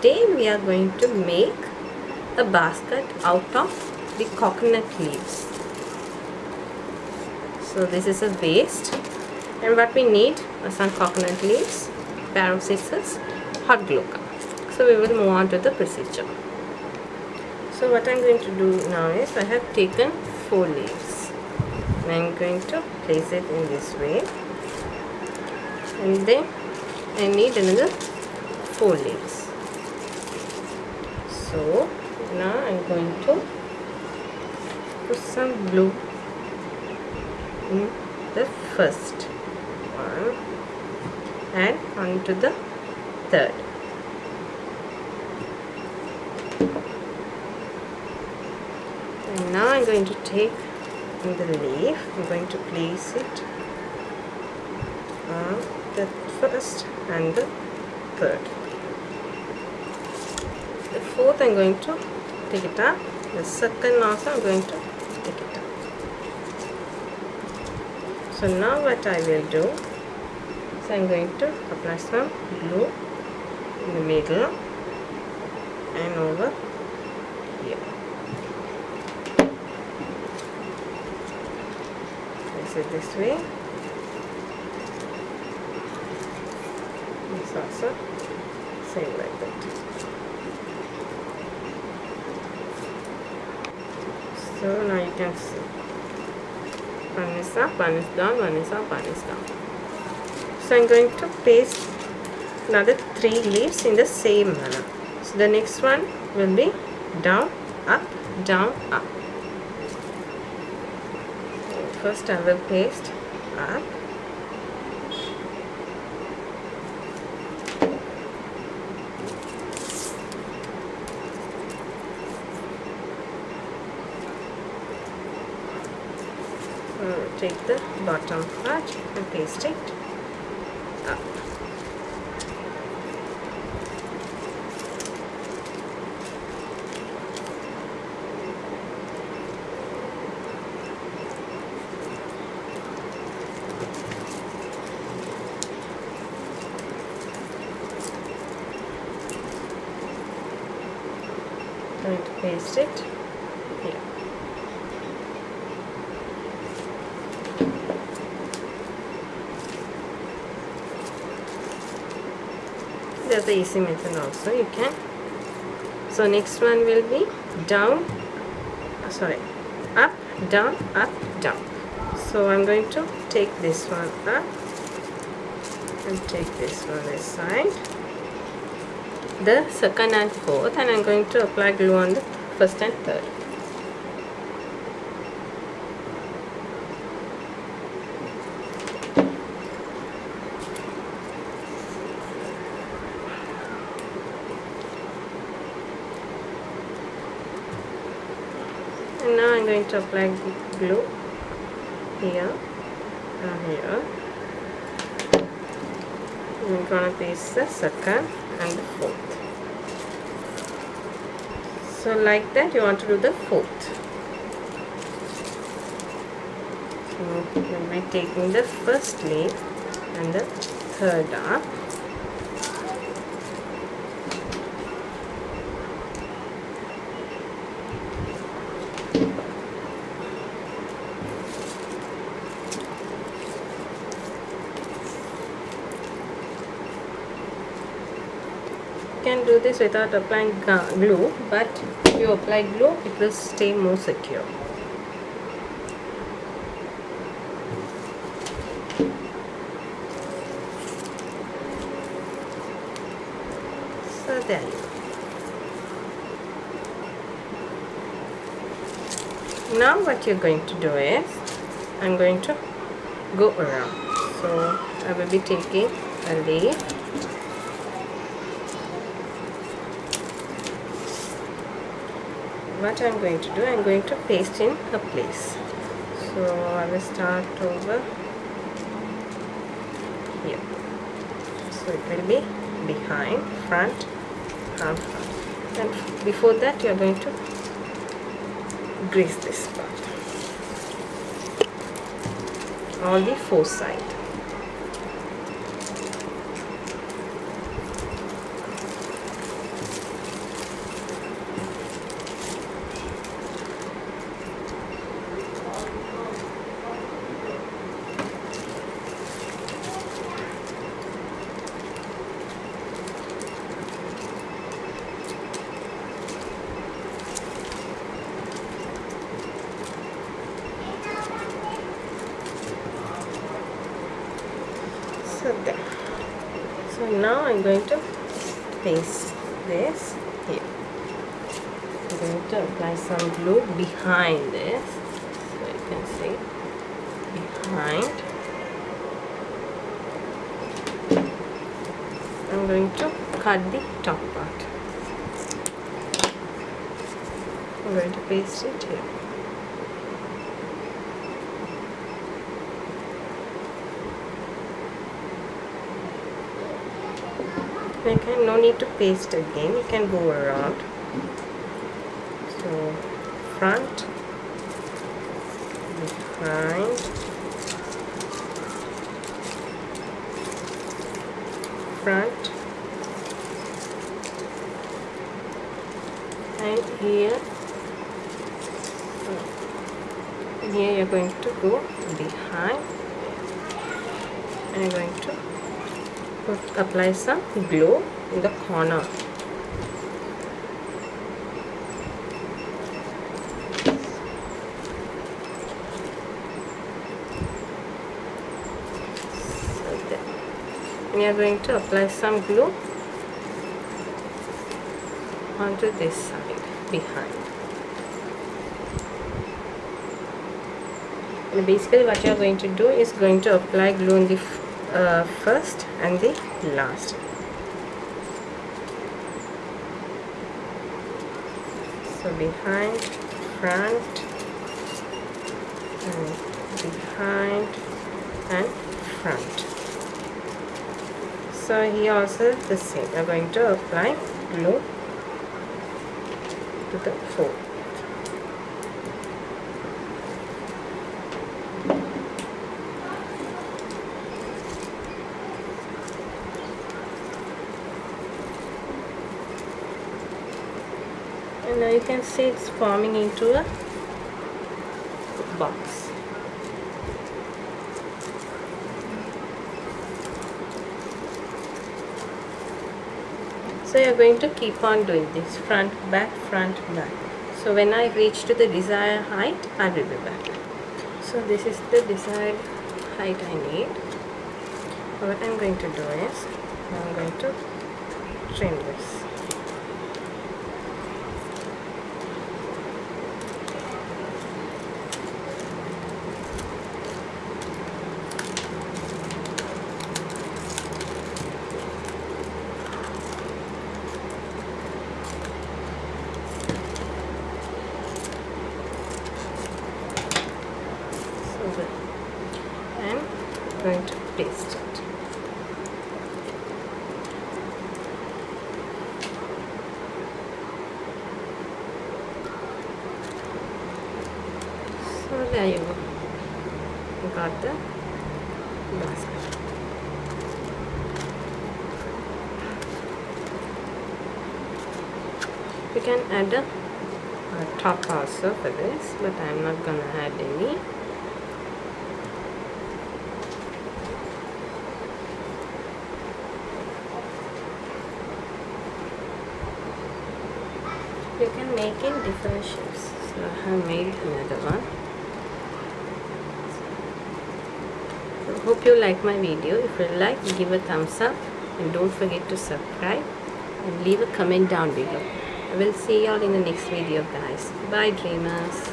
today we are going to make a basket out of the coconut leaves. So this is a waste, and what we need are some coconut leaves, pair of scissors, hot glue gun. So we will move on to the procedure. So what I am going to do now is I have taken 4 leaves. I am going to place it in this way, and then I need another 4 leaves. So now I am going to put some glue in the first one and onto the third. And now I am going to take the leaf, I am going to place it on the first and the third. The fourth I am going to take it up, the second also I am going to take it up. So now what I will do is I am going to apply some glue in the middle and over here. Place it this way. This also same like that. So now you can see one is up, one is down, one is up, one is down. So I am going to paste another 3 leaves in the same manner. So the next one will be down, up, down, up. First I will paste up. Take the bottom part and paste it up. Going to paste it here. There's the easy method also, you can. So next one will be down, up, down, up, down. So I'm going to take this one up and take this one aside, the second and fourth, and I'm going to apply glue on the first and third. And now I'm going to apply glue here and here. I'm going to paste the second and the fourth. So like that you want to do the fourth. So we'll be taking the first leaf and the third up. You can do this without applying glue, but if you apply glue it will stay more secure. So there you go. Now what you're going to do is I'm going to go around. So I will be taking a leaf, what I'm going to do, I'm going to paste in a place. So I will start over here. So it will be behind, front, and front. And before that you are going to grease this part, all the 4 sides. So there. So now I'm going to paste this here. I'm going to apply some glue behind this, so you can see behind. I'm going to cut the top part. I'm going to paste it here. Okay, no need to paste again, you can go around. So front, behind, front, and here you're going to go behind, and you're going to apply some glue in the corner. And you're going to apply some glue onto this side behind. And basically what you're going to do is going to apply glue in the first and the last. So behind, front, and behind and front. So here also the same. We are going to apply glue to the fold. And now you can see it's forming into a box. So you are going to keep on doing this, front, back, front, back. So when I reach to the desired height, I will be back. So this is the desired height I need. What I'm going to do is, I'm going to trim this. And I'm going to paste it. So there you go. You got the basket. You can add a top also for this, but I'm not gonna add any. You can make in different shapes. So I have made another one. So hope you like my video. If you like, give a thumbs up and don't forget to subscribe and leave a comment down below. I will see you all in the next video, guys. Bye, dreamers.